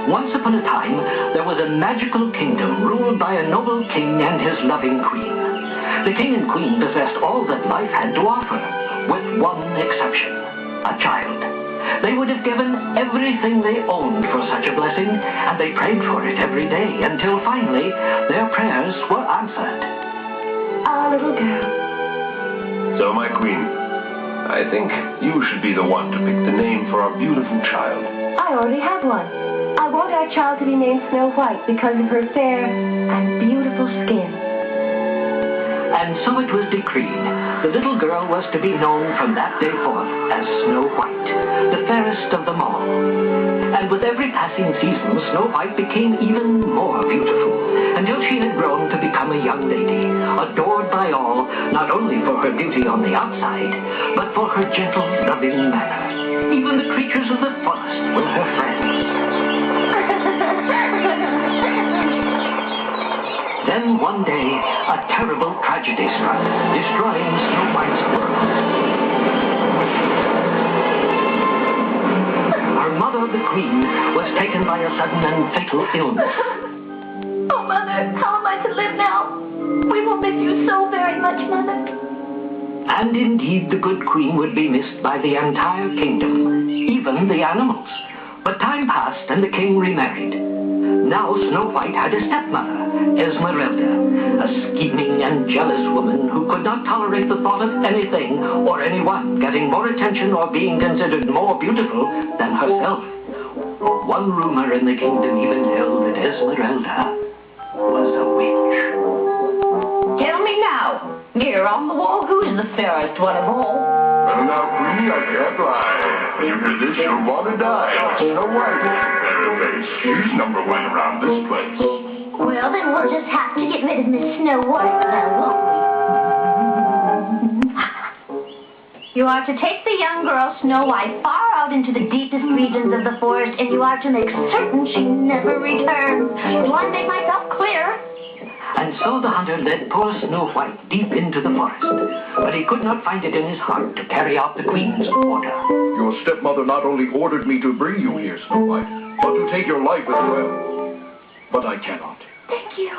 Once upon a time, there was a magical kingdom ruled by a noble king and his loving queen. The king and queen possessed all that life had to offer, with one exception, a child. They would have given everything they owned for such a blessing, and they prayed for it every day until finally their prayers were answered. Our little girl. So, my queen, I think you should be the one to pick the name for our beautiful child. I already have one. I want our child to be named Snow White because of her fair and beautiful skin. And so it was decreed. The little girl was to be known from that day forth as Snow White, the fairest of them all. And with every passing season, Snow White became even more beautiful, until she had grown to become a young lady, adored by all, not only for her beauty on the outside, but for her gentle, loving manner. Even the creatures of the forest were her friends. Then one day, a terrible tragedy struck, destroying Snow White's world. Her mother, the queen, was taken by a sudden and fatal illness. Oh, Mother, how am I to live now? We will miss you so very much, Mother. And indeed, the good queen would be missed by the entire kingdom, even the animals. But time passed, and the king remarried. Now Snow White had a stepmother, Esmeralda, a scheming and jealous woman who could not tolerate the thought of anything or anyone getting more attention or being considered more beautiful than herself. One rumor in the kingdom even held that Esmeralda was a witch. Tell me now, here on the wall, who's the fairest one of all? Well, now, queenie, I can't lie. You do this, you'll want to die. Snow White. She's number one around this place. Well, then we'll just have to get rid of Miss Snow White now, won't we? You are to take the young girl Snow White far out into the deepest regions of the forest, and you are to make certain she never returns. Do I make myself clear? And so the hunter led poor Snow White deep into the forest, but he could not find it in his heart to carry out the queen's order. Your stepmother not only ordered me to bring you here, Snow White, but to take your life as well. But I cannot. Thank you.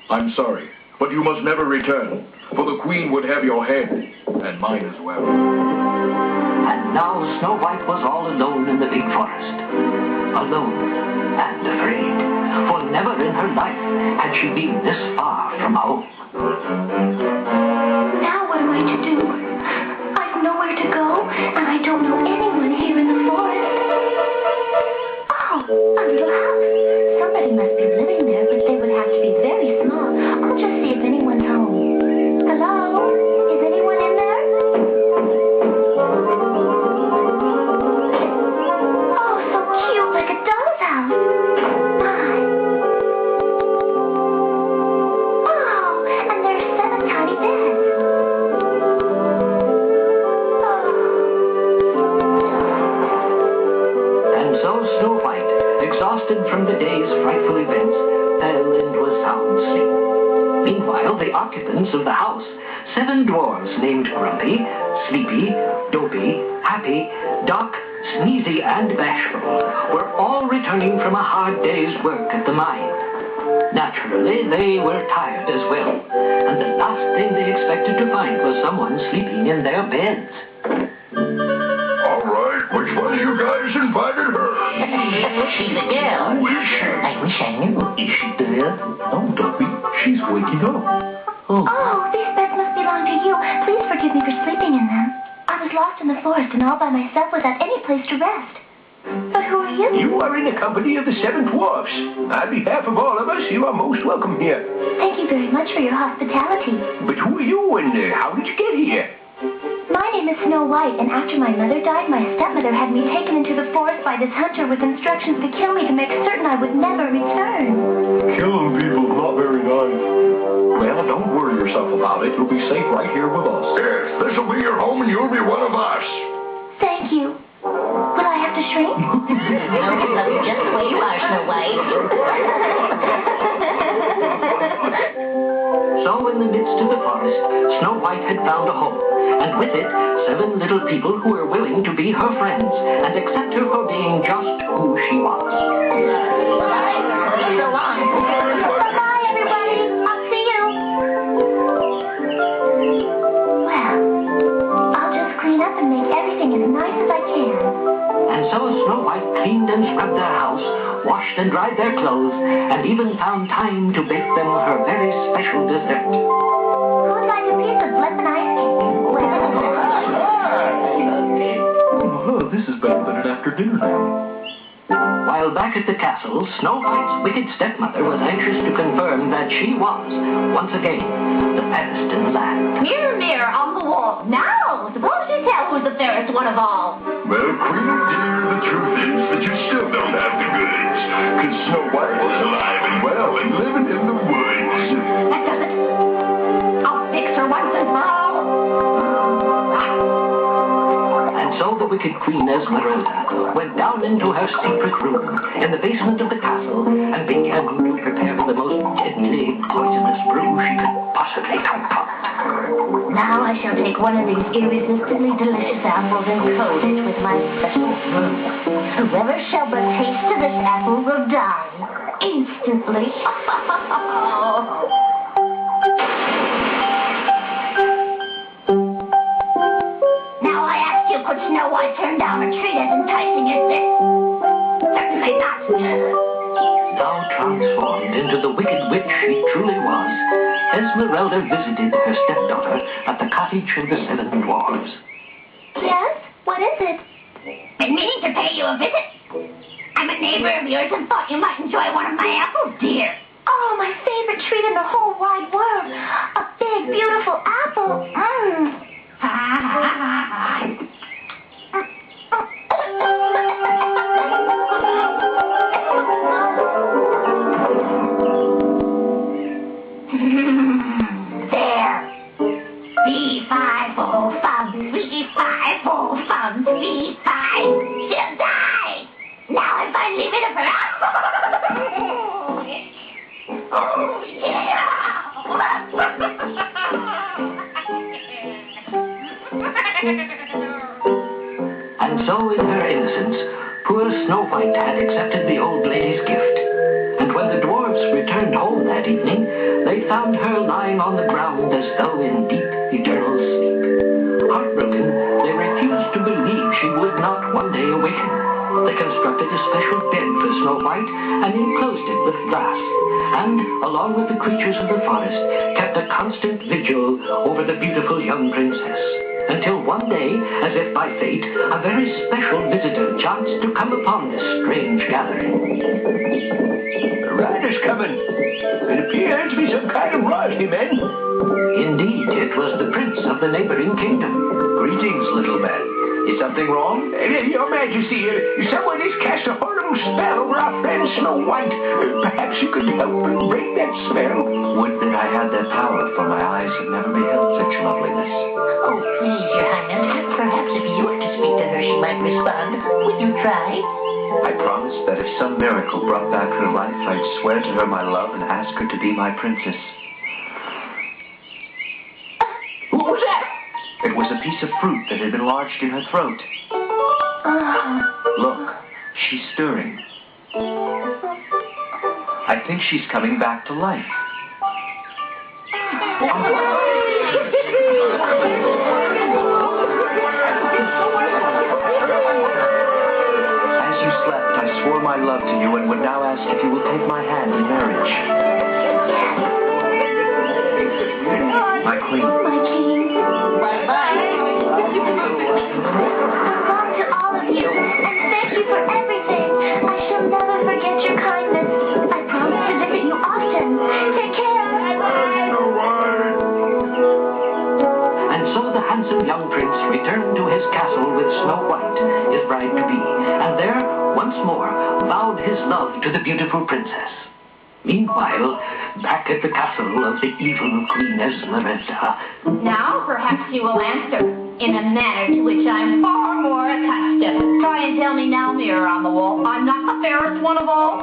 I'm sorry, but you must never return, for the queen would have your head, and mine as well. And now Snow White was all alone in the big forest. Alone and afraid, for never in her life had she been this far from home. Now what am I to do? I've nowhere to go, and I don't know anyone here in the forest. Oh, a little house. Somebody must be living there, but they would have to be very small. I'll just see if anyone's home. Hello? Is anyone in there? Oh, so cute, like a doll's house. My. Oh, and there's 7 tiny beds. And so Snow White, exhausted from the day's frightful events, fell into a sound sleep. Meanwhile, the occupants of the house, 7 dwarves named Grumpy, Sleepy, Dopey, Happy, Doc, Sneezy, and Bashful, were all returning from a hard day's work at the mine. Naturally, they were tired as well, and the last thing they expected to find was someone sleeping in their beds. All right, which one of you guys invited her? She's a girl. Who is she? I wish I knew. Is she dead? No, Dopey. She's waking up. Oh, these beds must belong to you. Please forgive me for sleeping in them. I was lost in the forest and all by myself without any place to rest. But who are you? You are in the company of the 7 dwarfs. On behalf of all of us, you are most welcome here. Thank you very much for your hospitality. But who are you and how did you get here? My name is Snow White, and after my mother died, my stepmother had me taken into the forest by this hunter with instructions to kill me to make certain I would never return. Killing people is not very nice. Well, don't worry yourself about it. You'll be safe right here with us. Yes, this'll be your home and you'll be one of us. Thank you. Will I have to shrink? No, just the way you are, Snow White. So in the midst of the forest, Snow White had found a home, and with it 7 little people who were willing to be her friends and accept her for being just who she was. So long. Bye-bye, everybody. I'll see you. Well, I'll just clean up and make everything as nice as I can. And so Snow White cleaned and scrubbed their house, washed and dried their clothes, and even found time to bake them her very special dessert. Who'd like a piece of lemon ice cake? Oh, this is better than an after-dinner nap. While back at the castle, Snow White's wicked stepmother was anxious to confirm that she was, once again, the fairest in the land. Mirror, mirror on the wall. Now, suppose you tell who's the fairest one of all. Well, Queen dear, the truth is that you still don't have the goods. Because Snow White is alive and well and living in the woods. That does it. I'll fix her once and for all. And so the wicked Queen Esmeralda went down into her secret room in the basement of the castle and began to prepare the most deadly poisonous brew she could possibly concoct. Now I shall take one of these irresistibly delicious apples and coat it with my special brew. Whoever shall but taste of this apple will die instantly. Now I ask you, could Snow White turn down a treat as enticing as this? Certainly not. Now transformed into the wicked witch she truly was, Esmeralda visited her stepdaughter at the cottage of the 7 dwarves. Yes? What is it? Been meaning to pay you a visit. I'm a neighbor of yours and thought you might enjoy one of my apples, dear. Oh, my favorite treat in the whole wide world. A big, beautiful apple. There. Fee-fi-fo, fum, fee-fi-fo, fum, fee-fi. She'll die. Now I'm finally rid of her. Oh, yeah. And so in her innocence, poor Snow White had accepted the old lady's gift. And when the dwarfs returned home that evening, they found her lying on the ground as though in deep, eternal sleep. Heartbroken, they refused to believe she would not one day awaken. They constructed a special bed for Snow White and enclosed it with glass, and, along with the creatures of the forest, kept a constant vigil over the beautiful young princess. Until one day, as if by fate, a very special visitor chanced to come upon this strange gathering. The rider's coming. It appears to be some kind of royalty, men. Indeed, it was the prince of the neighboring kingdom. Greetings, little man. Is something wrong? Your Majesty, someone has cast a horrible spell over our friend Snow White. Perhaps you could help and break that spell. Would that I had that power, for my eyes have never beheld such loveliness. Oh, please, Your Highness. Perhaps if you were to speak to her, she might respond. Would you try? I promised that if some miracle brought back her life, I'd swear to her my love and ask her to be my princess. What was that? It was a piece of fruit that had been lodged in her throat. Look, she's stirring. I think she's coming back to life. As you slept, I swore my love to you and would now ask if you will take my hand in marriage. My queen. My king. Bye-bye. I belong to all of you, and thank you for everything. I shall never forget your kindness. I promise to visit you often. Take care. Snow White. And so the handsome young prince returned to his castle with Snow White, his bride-to-be, and there, once more, vowed his love to the beautiful princess. Meanwhile, back at the castle of the evil Queen Esmeralda. Now perhaps you will answer in a manner to which I'm far more accustomed. Try and tell me now, mirror on the wall, I'm not the fairest one of all?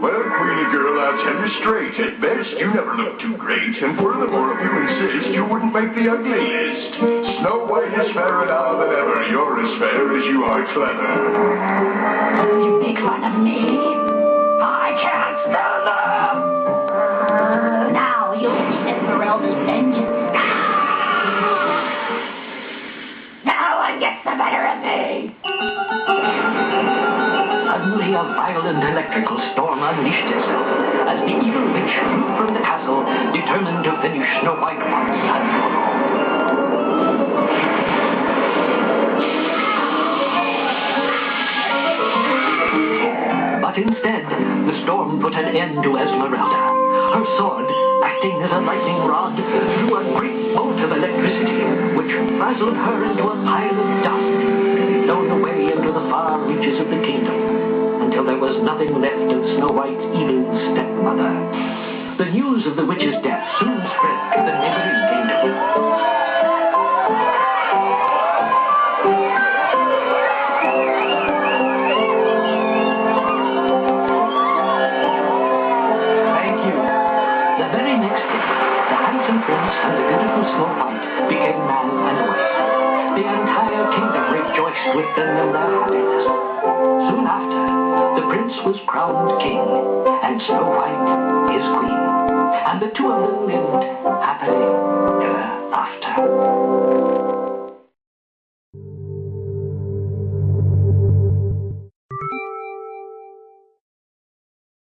Well, Queenie girl, I'll tell you straight. At best, you never look too great. And furthermore, if you insist, you wouldn't make the ugly list. Snow White is fairer now than ever. You're as fair as you are clever. You make fun of me? I can't stand them! Now you'll see Esmeralda's vengeance. No one gets the better of me! Suddenly a violent electrical storm unleashed itself as the evil witch flew from the castle, determined to finish Snow White once and for all. But instead, the storm put an end to Esmeralda. Her sword, acting as a lightning rod, threw a great bolt of electricity, which frazzled her into a pile of dust, to be blown away into the far reaches of the kingdom, until there was nothing left of Snow White's evil stepmother. The news of the witch's death soon spread to the neighboring kingdom. And the beautiful Snow White became man and wife. The entire kingdom rejoiced with them in their happiness. Soon after, the prince was crowned king, and Snow White his queen. And the two of them lived happily ever after.